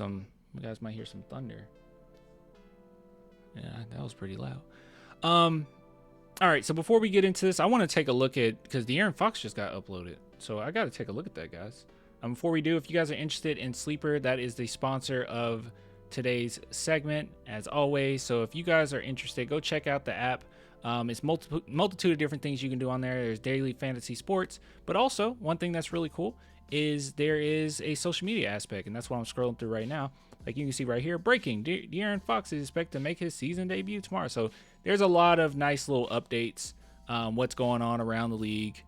You guys might hear some thunder. Yeah, that was pretty loud. All right, so before we get into this, I want to take a look at, because DeAaron Fox just got uploaded, so I got to take a look at that, guys. Before we do, if you guys are interested in Sleeper, that is the sponsor of today's segment, as always. So if you guys are interested, go check out the app. It's multitude of different things you can do on there. There's daily fantasy sports, but also one thing that's really cool is there is a social media aspect, and that's what I'm scrolling through right now. Like you can see right here, breaking, DeAaron Fox is expected to make his season debut tomorrow. So there's a lot of nice little updates, what's going on around the league,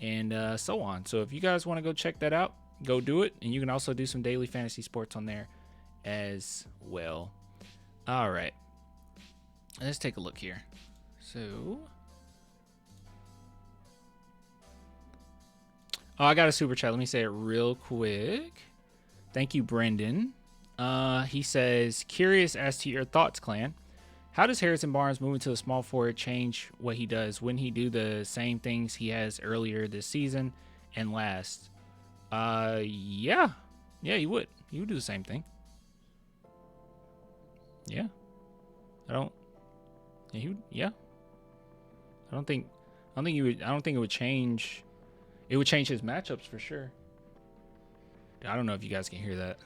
and so on. So if you guys want to go check that out, go do it. And you can also do some daily fantasy sports on there as well. All right, let's take a look here. So, I got a super chat. Let me say it real quick. Thank you, Brendan. He says, curious as to your thoughts, Clan. How does Harrison Barnes moving to the small forward change what he does? Wouldn't he do the same things he has earlier this season and last? Yeah, he would. He would do the same thing. Yeah. I don't think it would change. It would change his matchups for sure. I don't know if you guys can hear that.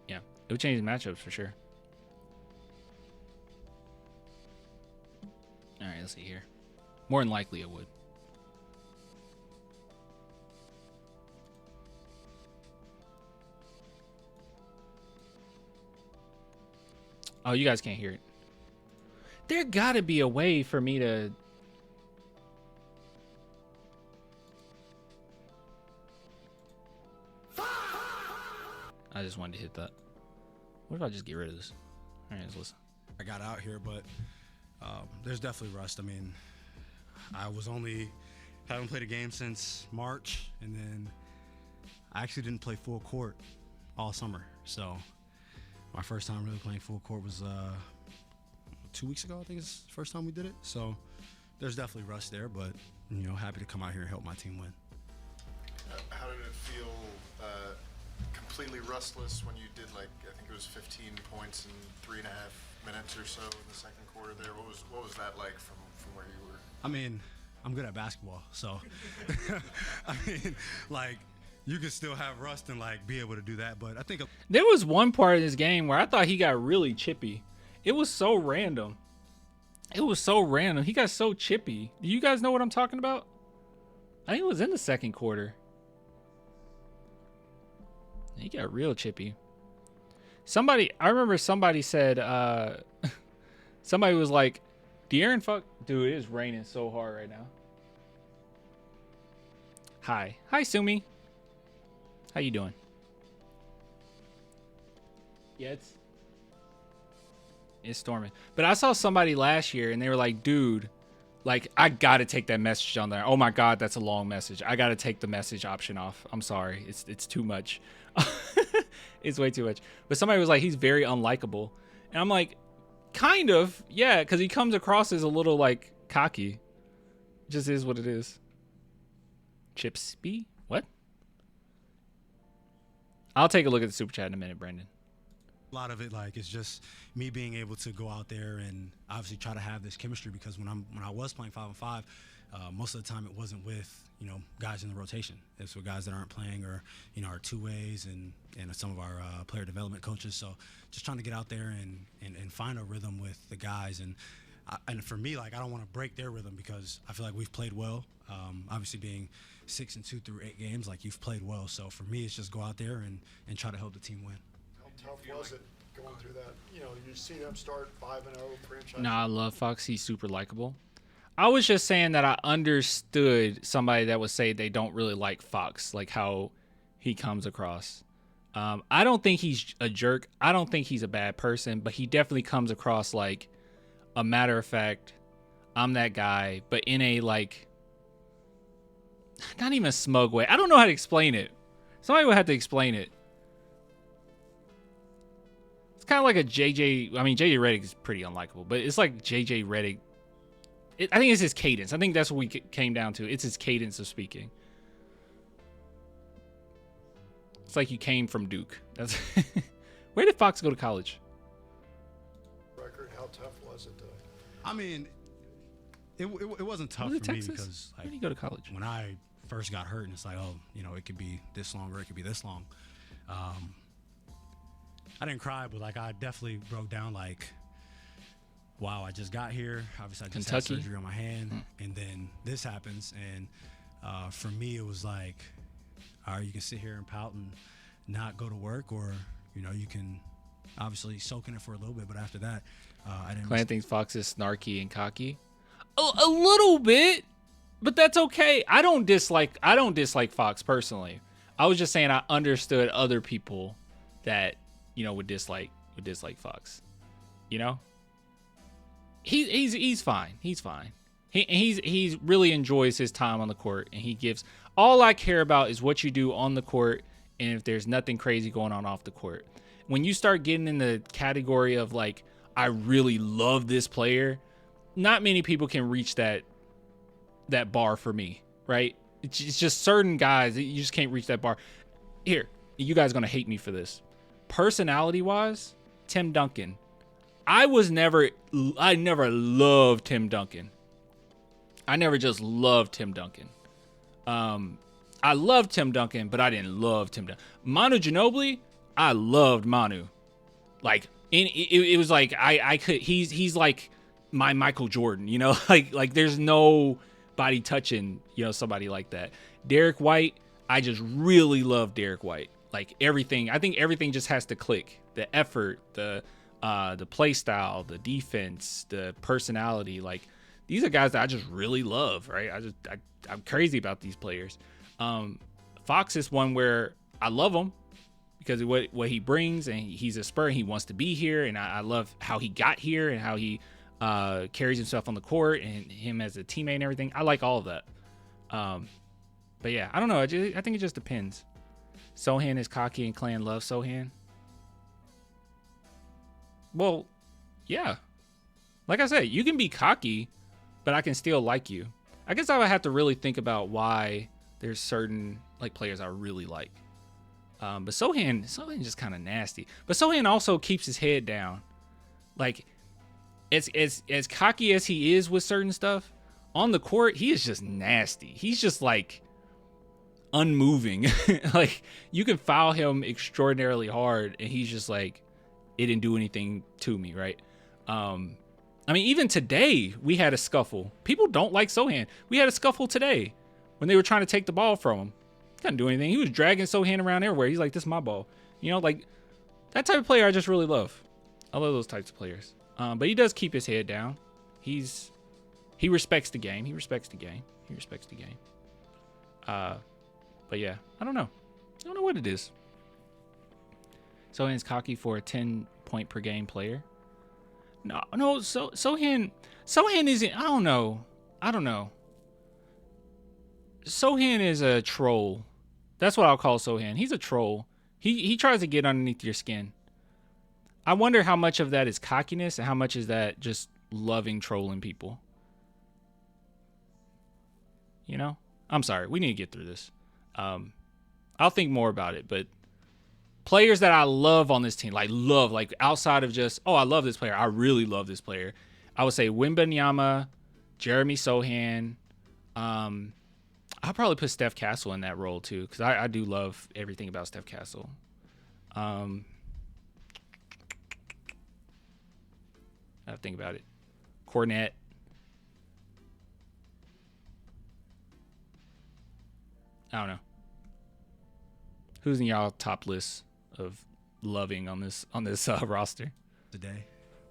Yeah, it would change his matchups for sure. All right, let's see here. More than likely it would. Oh, you guys can't hear it. There gotta be a way for me to... I just wanted to hit that. What if I just get rid of this? All right, let's listen. I got out here, but there's definitely rust. I mean, I haven't played a game since March, and then I actually didn't play full court all summer. So my first time really playing full court was 2 weeks ago. I think it's the first time we did it. So there's definitely rust there, but happy to come out here and help my team win. How did it feel completely rustless when you did, like, I think it was 15 points in 3.5 minutes or so in the second quarter there? What was that like from where you were? I mean, I'm good at basketball, so I mean, like, you can still have rust and like be able to do that. But I think there was one part of this game where I thought he got really chippy. It was so random. He got so chippy. Do you guys know what I'm talking about? I think it was in the second quarter. He got real chippy. I remember somebody said, somebody was like, DeAaron dude, it is raining so hard right now. Hi, Sumi. How you doing? Yeah, it's storming. But I saw somebody last year and they were like, dude, like, I gotta take that message on there. Oh my God, that's a long message. I gotta take the message option off. I'm sorry. It's too much. It's way too much. But somebody was like, he's very unlikable. And I'm like, kind of, yeah, because he comes across as a little like cocky. Just is what it is. Chipsby? What? I'll take a look at the super chat in a minute, Brendan. a lot of it, like, it's just me being able to go out there and obviously try to have this chemistry, because when I was playing 5-on-5, most of the time it wasn't with, guys in the rotation. It's with guys that aren't playing, or, our two-ways and some of our player development coaches. So just trying to get out there and find a rhythm with the guys. And for me, like, I don't want to break their rhythm, because I feel like we've played well. Obviously being 6-2 through 8 games, like, you've played well. So for me, it's just go out there and try to help the team win. How tough was it going through that? You see them start 5-0 franchise. No, I love Fox. He's super likable. I was just saying that I understood somebody that would say they don't really like Fox, like how he comes across. I don't think he's a jerk. I don't think he's a bad person, but he definitely comes across like a matter of fact, I'm that guy, but in a, like, not even a smug way. I don't know how to explain it. Somebody would have to explain it. It's kind of like a JJ. I mean, JJ Redick is pretty unlikable, but it's like JJ Redick. I think it's his cadence. I think that's what we came down to. It's his cadence of speaking. It's like you came from Duke. That's Where did Fox go to college? Record, how tough was it? I mean, it wasn't tough Was it for me Texas? because Where did you go to college? when I first got hurt, and it's like, oh, it could be this long or it could be this long. I didn't cry, but like I definitely broke down. Like, wow, I just got here. Obviously, I just Kentucky? had surgery on my hand, and then this happens. And for me, it was like, all right, you can sit here and pout and not go to work, or you can obviously soak in it for a little bit. But after that, I didn't. Clan thinks Fox is snarky and cocky. A little bit, but that's okay. I don't dislike Fox personally. I was just saying I understood other people that would dislike Fox. He's fine. He's fine. He really enjoys his time on the court, and he gives. All I care about is what you do on the court, and if there's nothing crazy going on off the court. When you start getting in the category of like, I really love this player, not many people can reach that bar for me, right? It's just certain guys you just can't reach that bar. Here, you guys are gonna hate me for this. Personality-wise, Tim Duncan. I never loved Tim Duncan. I never just loved Tim Duncan. I loved Tim Duncan, but I didn't love Tim Duncan. Manu Ginobili, I loved Manu. Like, it was like I could. He's like my Michael Jordan, like there's nobody touching somebody like that. Derek White, I just really love Derek White. Like everything, I think everything just has to click. The effort, the play style, the defense, the personality. Like these are guys that I just really love, right? I'm crazy about these players. Fox is one where I love him because of what he brings, and he's a Spur and he wants to be here, and I love how he got here and how he carries himself on the court and him as a teammate and everything. I like all of that. But yeah, I don't know. I think it just depends. Sohan is cocky and Clan loves Sohan. Well, yeah. Like I said, you can be cocky, but I can still like you. I guess I would have to really think about why there's certain players I really like. But Sohan's just kind of nasty. But Sohan also keeps his head down. Like as cocky as he is with certain stuff, on the court he is just nasty. He's just like unmoving. Like you can foul him extraordinarily hard and he's just like, it didn't do anything to me, right? I mean, even today we had a scuffle. People don't like Sohan. We had a scuffle today when they were trying to take the ball from him. He couldn't do anything. He was dragging Sohan around everywhere. He's like, this is my ball. Like that type of player I just really love. I love those types of players. But he does keep his head down. He respects the game. He respects the game. But yeah, I don't know. I don't know what it is. Sohan's cocky for a 10-point per game player. No. So Sohan isn't. I don't know. Sohan is a troll. That's what I'll call Sohan. He's a troll. He tries to get underneath your skin. I wonder how much of that is cockiness and how much is that just loving trolling people. I'm sorry. We need to get through this. I'll think more about it, but players that I love on this team, like outside of just, I love this player. I really love this player. I would say Wembanyama, Jeremy Sohan. I'll probably put Steph Castle in that role too, because I do love everything about Steph Castle. I have to think about it. Cornette. I don't know. Who's in y'all top list of loving on this roster? Today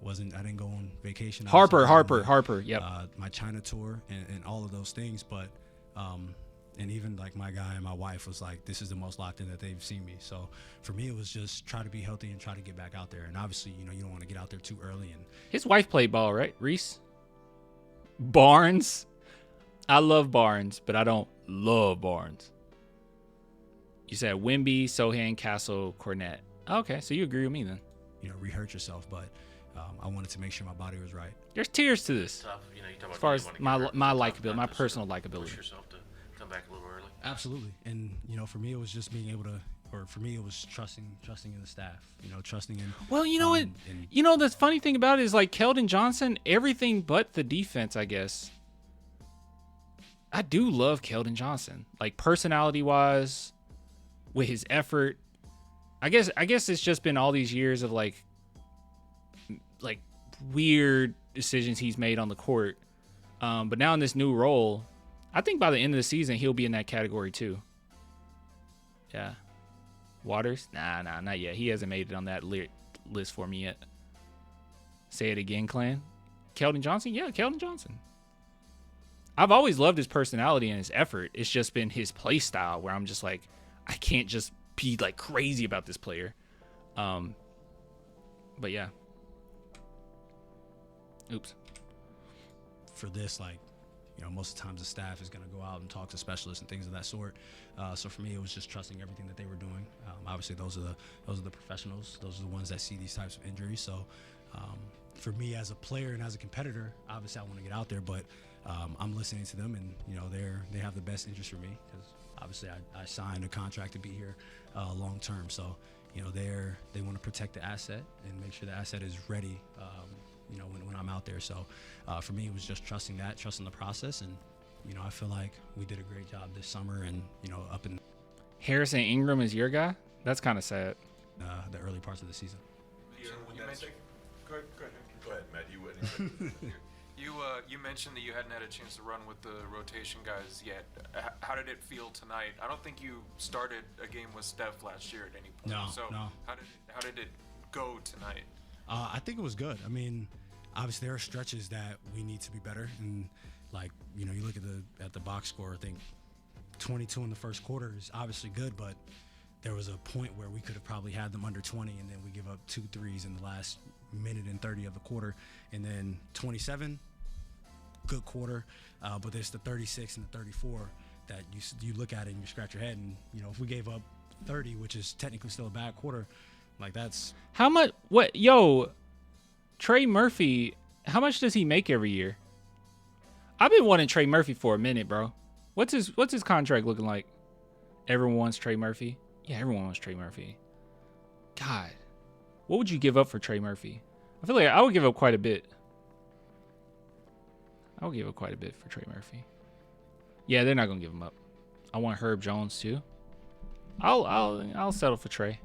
I didn't go on vacation. Harper. Yep. My China tour and all of those things, but and even like my guy and my wife was like, this is the most locked in that they've seen me. So for me, it was just try to be healthy and try to get back out there. And obviously, you don't want to get out there too early. And his wife played ball, right? Reese Barnes. I love Barnes, but I don't love Barnes. You said Wemby, Sohan, Castle, Cornette. Okay, so you agree with me then. Re-hurt yourself, but I wanted to make sure my body was right. There's tiers to this. Tough, as far as my likability, my personal likability. Push yourself to come back a little early. Absolutely, and for me, it was just being able to or for me, it was trusting in the staff. Trusting in. Well, you know what? The funny thing about it is like Keldon Johnson, everything but the defense, I guess. I do love Keldon Johnson, like personality-wise, with his effort. I guess it's just been all these years of like weird decisions he's made on the court. But now in this new role, I think by the end of the season he'll be in that category too. Yeah. Waters? Nah, not yet. He hasn't made it on that list for me yet. Say it again, Clan. Keldon Johnson? Yeah, Keldon Johnson. I've always loved his personality and his effort. It's just been his play style where I'm just like, I can't just be like crazy about this player. But yeah. Oops. For this, most of the times the staff is going to go out and talk to specialists and things of that sort. So for me, it was just trusting everything that they were doing. Obviously, those are the professionals. Those are the ones that see these types of injuries. So for me as a player and as a competitor, obviously I want to get out there, but I'm listening to them, and they have the best interest for me because obviously I signed a contract to be here long term. So they want to protect the asset and make sure the asset is ready. When I'm out there. So for me, it was just trusting the process. And, I feel like we did a great job this summer and, up in Harrison Ingram is your guy? That's kind of sad. The early parts of the season. Go ahead, Matt. You mentioned that you hadn't had a chance to run with the rotation guys yet. How did it feel tonight? I don't think you started a game with Steph last year at any point. No. How did it go tonight? I think it was good. I mean, obviously there are stretches that we need to be better, and you look at the box score. I think 22 in the first quarter is obviously good, but there was a point where we could have probably had them under 20, and then we give up 2 threes in the last minute and 30 of the quarter, and then 27, good quarter, but there's the 36 and the 34 that you look at it and you scratch your head, and if we gave up 30, which is technically still a bad quarter. That's how much. What Trey Murphy? How much does he make every year? I've been wanting Trey Murphy for a minute, bro. What's his contract looking like? Everyone wants Trey Murphy. Yeah, everyone wants Trey Murphy. God, what would you give up for Trey Murphy? I feel like I would give up quite a bit. I would give up quite a bit for Trey Murphy. Yeah, they're not gonna give him up. I want Herb Jones too. I'll settle for Trey.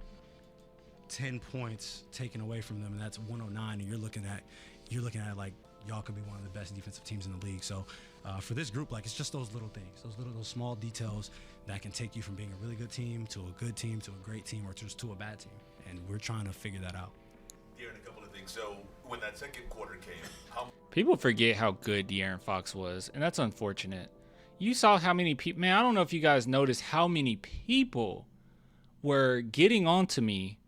10 points taken away from them, and that's 109, and you're looking at like y'all could be one of the best defensive teams in the league. So for this group, it's just those little things, those small details that can take you from being a really good team to a good team to a great team or just to a bad team, and we're trying to figure that out. DeAaron, a couple of things. So when that second quarter came, people forget how good DeAaron Fox was, and that's unfortunate. You saw how many people, man, I don't know if you guys noticed how many people were getting on to me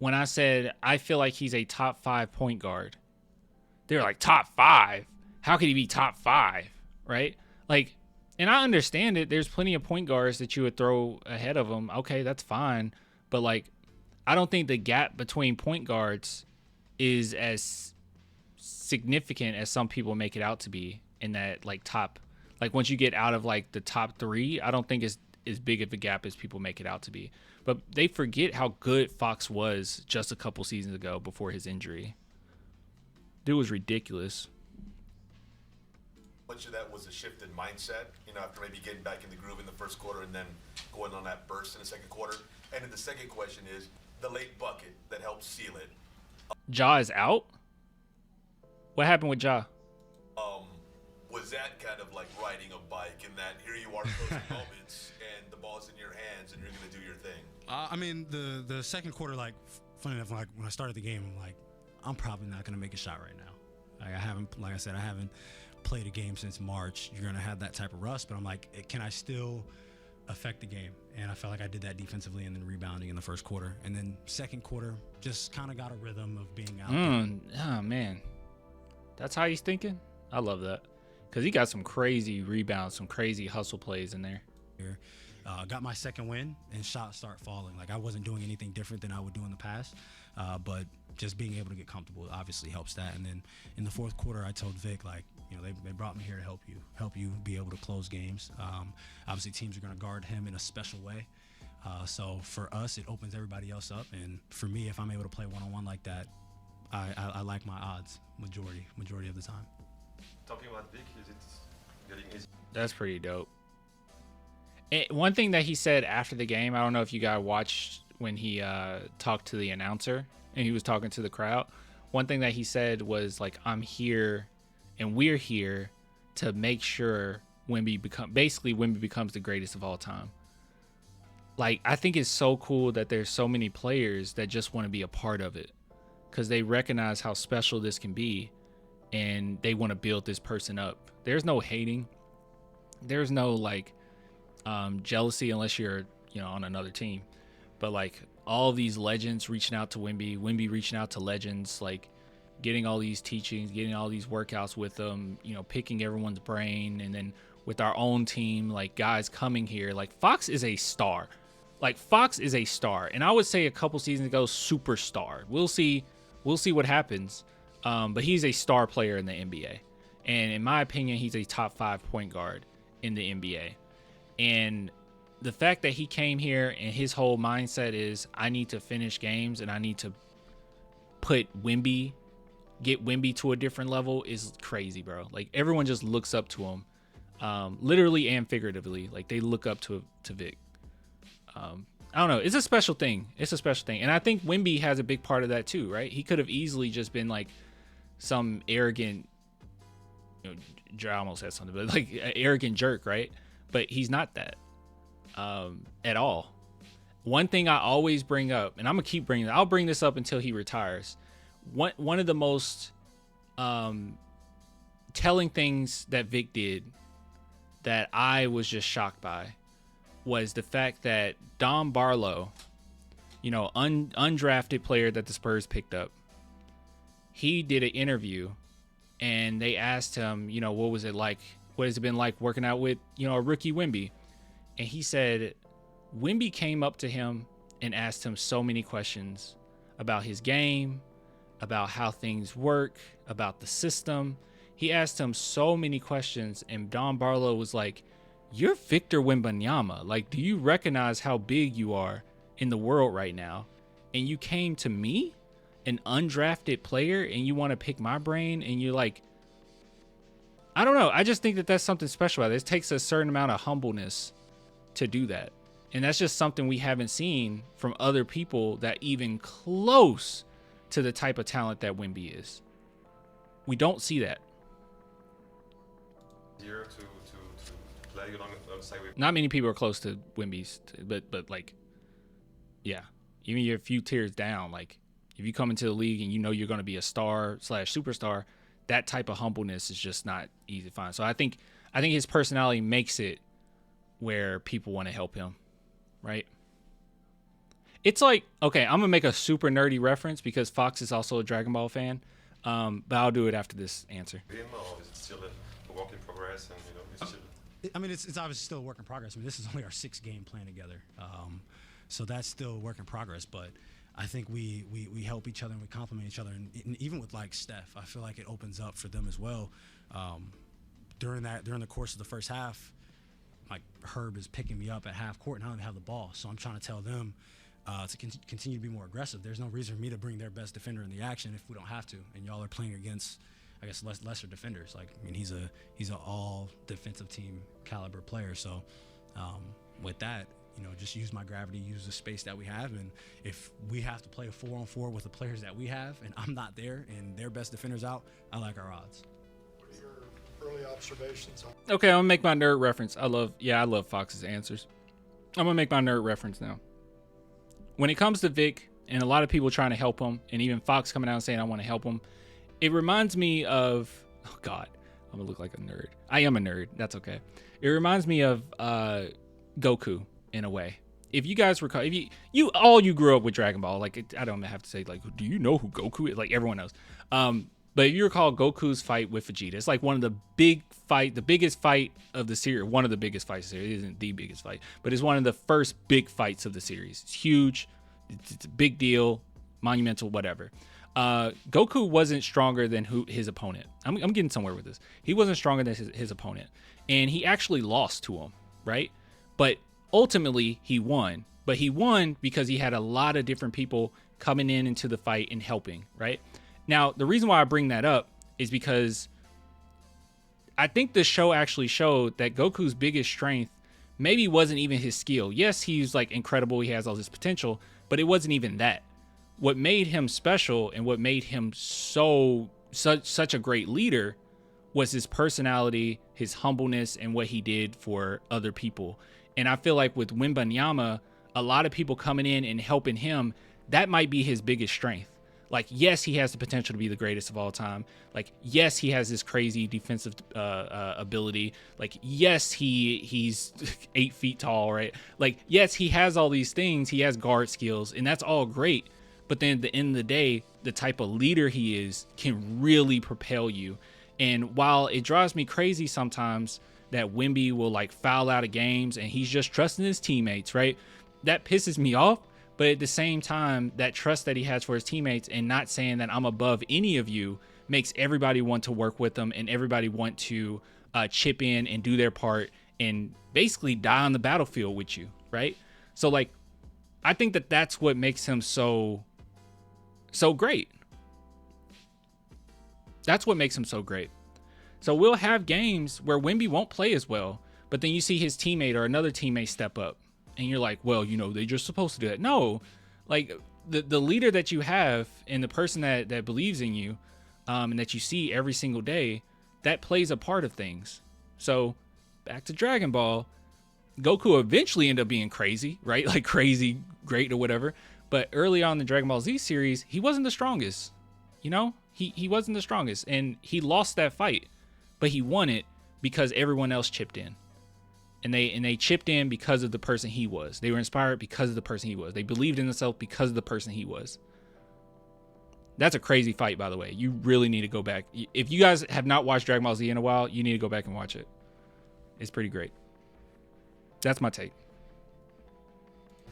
when I said I feel like he's a top 5 point guard. They were like, top 5? How could he be top 5? Right? And I understand it. There's plenty of point guards that you would throw ahead of him. Okay, that's fine. But I don't think the gap between point guards is as significant as some people make it out to be in that top. Once you get out of the top 3, I don't think it's as big of a gap as people make it out to be. But they forget how good Fox was just a couple seasons ago before his injury. Dude was ridiculous. Much of that was a shift in mindset, after maybe getting back in the groove in the first quarter and then going on that burst in the second quarter. And then the second question is the late bucket that helped seal it. Ja is out? What happened with Ja? Was that kind of like riding a bike in that here you are closing moments and the ball's in your hands and you're going to do your thing? I mean, the second quarter, funny enough, when I started the game, I'm probably not going to make a shot right now. I haven't played a game since March. You're going to have that type of rust, but I'm can I still affect the game? And I felt like I did that defensively and then rebounding in the first quarter. And then second quarter, just kind of got a rhythm of being out there. Oh, man. That's how he's thinking? I love that. Because he got some crazy rebounds, some crazy hustle plays in there. Got my second win, and shots start falling. I wasn't doing anything different than I would do in the past, but just being able to get comfortable obviously helps that. And then in the fourth quarter, I told Vic, they brought me here to help you be able to close games. Obviously, teams are going to guard him in a special way. So for us, it opens everybody else up. And for me, if I'm able to play one-on-one like that, I like my odds majority of the time. Talking about Vic, is it getting easy? That's pretty dope. And one thing that he said after the game, I don't know if you guys watched when he talked to the announcer and he was talking to the crowd. One thing that he said was like, I'm here and we're here to make sure Wemby becomes the greatest of all time. Like, I think it's so cool that there's so many players that just want to be a part of it because they recognize how special this can be and they want to build this person up. There's no hating. There's no like jealousy unless you're, on another team. But like all these legends reaching out to Wemby reaching out to legends, like getting all these teachings, getting all these workouts with them, picking everyone's brain. And then with our own team, like guys coming here, like Fox is a star. And I would say a couple seasons ago, superstar. We'll see what happens. But he's a star player in the NBA. And in my opinion, he's a top 5 point guard in the NBA. And the fact that he came here and his whole mindset is, I need to finish games and I need to get Wemby to a different level is crazy, bro. Like everyone just looks up to him, literally and figuratively. Like they look up to Vic. I don't know. It's a special thing. And I think Wemby has a big part of that too, right? He could have easily just been like some arrogant, I almost said something, but like an arrogant jerk, right? But he's not that at all. One thing I always bring up, and I'm gonna keep bringing it, I'll bring this up until he retires. One of the most telling things that Vic did that I was just shocked by was the fact that Don Barlow, undrafted player that the Spurs picked up, he did an interview and they asked him, what was it like? What has it been like working out with, a rookie Wemby? And he said Wemby came up to him and asked him so many questions about his game, about how things work, about the system. He asked him so many questions, and Don Barlow was like, you're Victor Wembanyama. Like, do you recognize how big you are in the world right now? And you came to me, an undrafted player, and you want to pick my brain, and you're like, I don't know. I just think that that's something special about it. It takes a certain amount of humbleness to do that. And that's just something we haven't seen from other people that even close to the type of talent that Wemby is. We don't see that. Easier to play alongside with. Not many people are close to Wemby's, but like, yeah, even you're a few tiers down. Like, if you come into the league and you're going to be a star/superstar, that type of humbleness is just not easy to find. So I think his personality makes it where people want to help him, right? It's like, okay, I'm gonna make a super nerdy reference because Fox is also a Dragon Ball fan, but I'll do it after this answer. Him, or is it still a work in progress? And it's still... I mean, it's obviously still a work in progress. I mean, this is only our 6th game playing together, so that's still a work in progress. But I think we help each other and we complement each other, and even with like Steph, I feel like it opens up for them as well. During the course of the first half, like Herb is picking me up at half court and I don't even have the ball, so I'm trying to tell them to continue to be more aggressive. There's no reason for me to bring their best defender in the action if we don't have to, and y'all are playing against, I guess, lesser defenders. Like, I mean, he's an all defensive team caliber player. So with that, just use my gravity, use the space that we have, and if we have to play a 4-on-4 with the players that we have, and I'm not there, and their best defender's out, I like our odds. What are your early observations on? Okay, I'm gonna make my nerd reference. I love Fox's answers. I'm gonna make my nerd reference now. When it comes to Vic and a lot of people trying to help him, and even Fox coming out and saying I want to help him, it reminds me of, oh God, I'm gonna look like a nerd. I am a nerd. That's okay. It reminds me of Goku in a way. If you guys recall, if you grew up with Dragon Ball, like I don't have to say like, do you know who Goku is? Like everyone knows. But if you recall Goku's fight with Vegeta, it's like one of the biggest fight of the series. One of the biggest fights of the series. It isn't the biggest fight, but it's one of the first big fights of the series. It's huge. It's a big deal, monumental, whatever. Goku wasn't stronger than his opponent. I'm getting somewhere with this. He wasn't stronger than his opponent, and he actually lost to him, right? But ultimately, he won But he won because he had a lot of different people coming into the fight and helping, right? Now, the reason why I bring that up is because I think the show actually showed that Goku's biggest strength maybe wasn't even his skill. Yes, he's like incredible. He has all this potential, but it wasn't even that. What made him special and what made him such a great leader was his personality, his humbleness, and what he did for other people. And I feel like with Wembanyama, a lot of people coming in and helping him, that might be his biggest strength. Like, yes, he has the potential to be the greatest of all time. Like, yes, he has this crazy defensive ability. Like, yes, he's 8 feet tall, right? Like, yes, he has all these things. He has guard skills, and that's all great. But then at the end of the day, the type of leader he is can really propel you. And while it drives me crazy sometimes that Wemby will like foul out of games and he's just trusting his teammates, right? That pisses me off. But at the same time, that trust that he has for his teammates and not saying that I'm above any of you makes everybody want to work with them and everybody want to chip in and do their part and basically die on the battlefield with you, right? So like, I think that that's what makes him so great. That's what makes him so great. So we'll have games where Wemby won't play as well, but then you see his teammate or another teammate step up. And you're like, well, you know, they're just supposed to do that. No, like the leader that you have and the person that believes in you and that you see every single day, that plays a part of things. So back to Dragon Ball, Goku eventually ended up being crazy, right? Like crazy great or whatever. But early on in the Dragon Ball Z series, he wasn't the strongest. You know, he wasn't the strongest. And he lost that fight, but he won it because everyone else chipped in. And they chipped in because of the person he was. They were inspired because of the person he was. They believed in themselves because of the person he was. That's a crazy fight, by the way. You really need to go back. If you guys have not watched Dragon Ball Z in a while, you need to go back and watch it. It's pretty great. That's my take.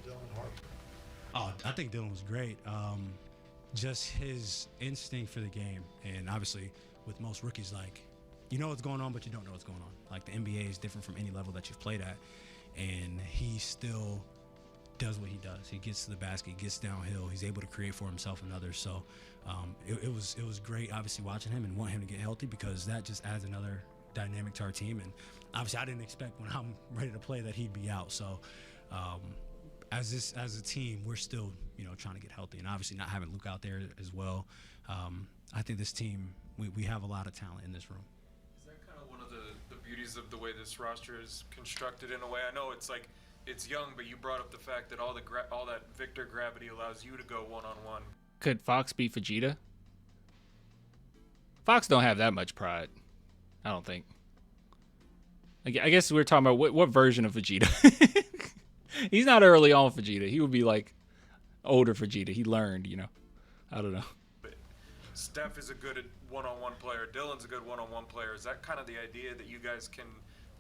Dylan Harper. Oh, I think Dylan was great. Just his instinct for the game. And obviously, with most rookies, like, you know what's going on, but you don't know what's going on. Like, the NBA is different from any level that you've played at. And he still does what he does. He gets to the basket, gets downhill. He's able to create for himself and others. So it was great, obviously, watching him and want him to get healthy because that just adds another dynamic to our team. And obviously, I didn't expect when I'm ready to play that he'd be out. So as a team, we're still, trying to get healthy. And obviously not having Luke out there as well. I think this team, we have a lot of talent in this room. Beauties of the way this roster is constructed in a way. I know it's like it's young, but you brought up the fact that all that Victor gravity allows you to go one-on-one. Could Fox be Vegeta? Fox don't have that much pride, I don't think. I guess we're talking about what version of Vegeta. He's not early on Vegeta. He would be like older Vegeta. He learned, I don't know. Steph is a good one-on-one player. Dylan's a good one-on-one player. Is that kind of the idea that you guys can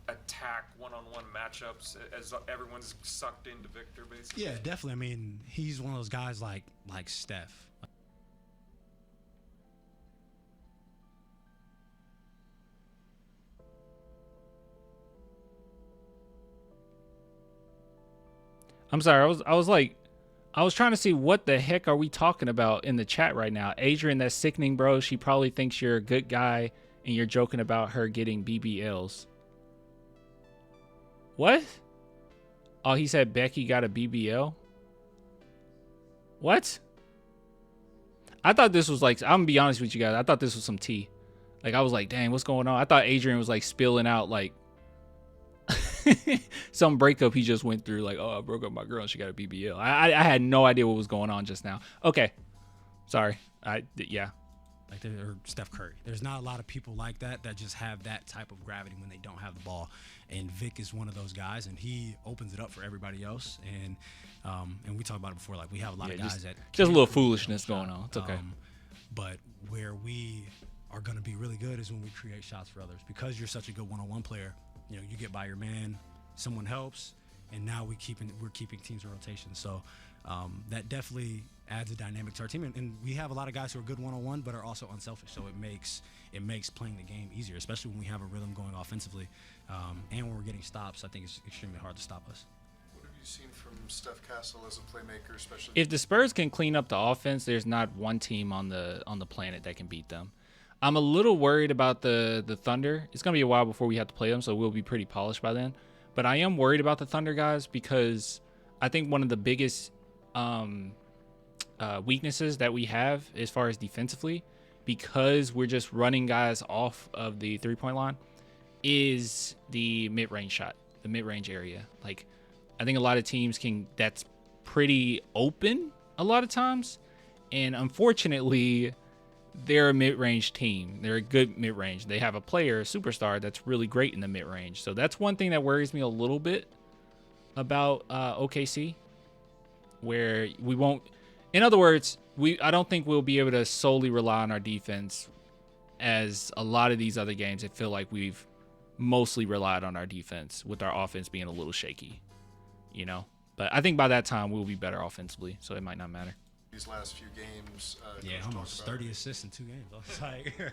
attack one-on-one matchups as everyone's sucked into Victor, basically? Yeah, definitely. I mean, he's one of those guys like Steph. I'm sorry. I was trying to see what the heck are we talking about in the chat right now. Adrian, that's sickening, bro. She probably thinks you're a good guy and you're joking about her getting BBLs. What? Oh, he said Becky got a BBL? What? I thought this was like, I'm gonna be honest with you guys. I thought this was some tea. Like, I was like, dang, what's going on? I thought Adrian was like spilling out like some breakup he just went through, like, oh, I broke up with my girl and she got a BBL. I had no idea what was going on just now. Okay, sorry. Yeah. Like, or Steph Curry. There's not a lot of people like that just have that type of gravity when they don't have the ball. And Vic is one of those guys, and he opens it up for everybody else. And we talked about it before. Like, we have a lot of guys that just a little foolishness going on. It's okay. But where we are going to be really good is when we create shots for others, because you're such a good one-on-one player. You get by your man, someone helps, and now we're keeping teams in rotation. So that definitely adds a dynamic to our team. And we have a lot of guys who are good one-on-one, but are also unselfish. So it makes playing the game easier, especially when we have a rhythm going offensively. And when we're getting stops, I think it's extremely hard to stop us. What have you seen from Steph Castle as a playmaker, especially. If the Spurs can clean up the offense, there's not one team on the planet that can beat them. I'm a little worried about the Thunder. It's gonna be a while before we have to play them, so we'll be pretty polished by then. But I am worried about the Thunder guys because I think one of the biggest weaknesses that we have as far as defensively, because we're just running guys off of the 3-point line, is the mid-range shot, the mid-range area. Like, I think a lot of teams that's pretty open a lot of times. And unfortunately, they're a mid-range team. They're a good mid-range. They have a player, a superstar, that's really great in the mid-range. So that's one thing that worries me a little bit about OKC, where we won't. In other words, I don't think we'll be able to solely rely on our defense, as a lot of these other games, I feel like we've mostly relied on our defense, with our offense being a little shaky, But I think by that time we'll be better offensively, so it might not matter. These last few games, Yeah, Coach almost talked about 30 assists in 2 games. I was like,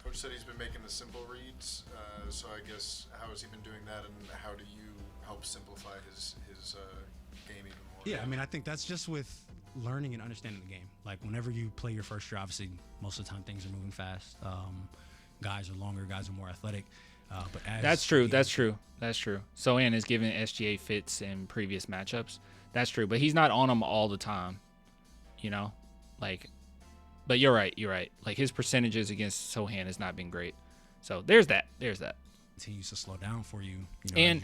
Coach said he's been making the simple reads. So I guess how has he been doing that, and how do you help simplify his game even more? yeah, I mean, I think that's just with learning and understanding the game. Like, whenever you play your first year, obviously most of the time things are moving fast. Guys are longer, guys are more athletic. But as That's true. Sohan has given SGA fits in previous matchups. That's true, but he's not on them all the time. But you're right. Like, his percentages against Sohan has not been great. So there's that. continues to slow down for you. And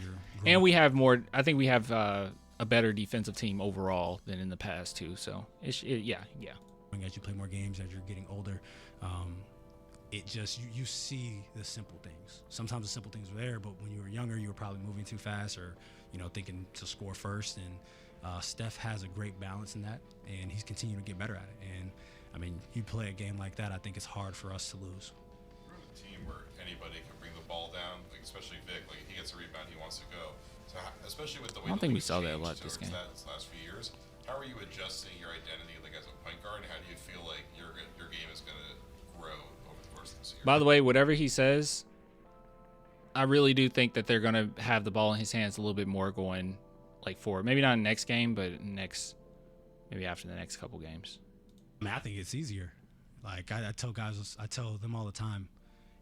we have more. I think we have a better defensive team overall than in the past too. So yeah. As you play more games, as you're getting older, it just you see the simple things. Sometimes the simple things were there, but when you were younger, you were probably moving too fast, or thinking to score first. And Steph has a great balance in that, and he's continuing to get better at it. And I mean, you play a game like that, I think it's hard for us to lose. We're in a team where anybody can bring the ball down, like especially Vic. Like, he gets a rebound, he wants to go. So especially with the way I don't think we saw that a lot this game. This last few years, how are you adjusting your identity, like as a point guard, and how do you feel like your game is going to grow over the course of this year? By the way, whatever he says, I really do think that they're going to have the ball in his hands a little bit more going forward. Maybe not in the next game, but maybe after the next couple games. I mean, I think it's easier. Like, I tell them all the time,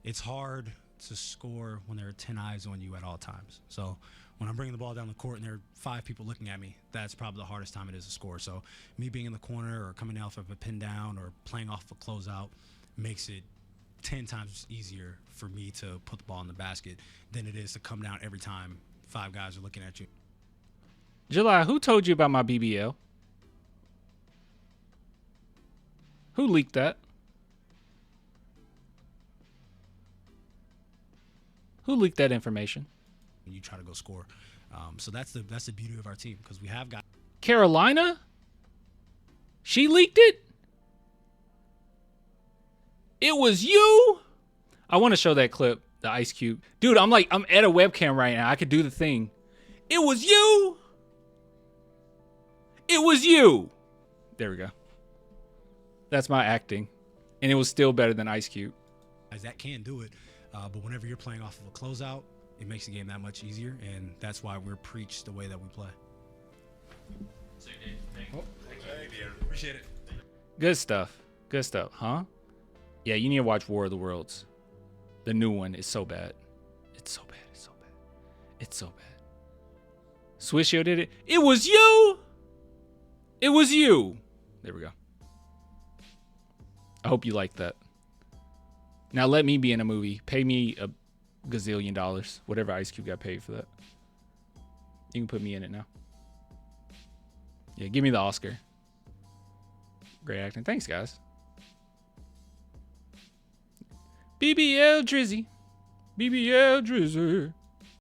it's hard to score when there are 10 eyes on you at all times. So when I'm bringing the ball down the court and there are 5 people looking at me, that's probably the hardest time it is to score. So me being in the corner or coming off of a pin down or playing off a closeout makes it 10 times easier for me to put the ball in the basket than it is to come down every time 5 guys are looking at you. July, who told you about my BBL? Who leaked that? Who leaked that information? When you try to go score. So that's the beauty of our team, because we have got Carolina? She leaked it? It was you? I want to show that clip, the Ice Cube. Dude, I'm at a webcam right now. I could do the thing. It was you? It was you. There we go. That's my acting. And it was still better than Ice Cube. that can do it. But whenever you're playing off of a closeout, it makes the game that much easier, and that's why we're preached the way that we play. Thank you, DeAaron. Appreciate it. Good stuff, huh? Yeah, you need to watch War of the Worlds. The new one is so bad. It's so bad. Swishio did it. It was you. There we go. I hope you liked that. Now let me be in a movie. Pay me $1 gazillion, whatever Ice Cube got paid for that. You can put me in it now. Yeah, give me the Oscar. Great acting. Thanks, guys. BBL Drizzy. BBL Drizzy.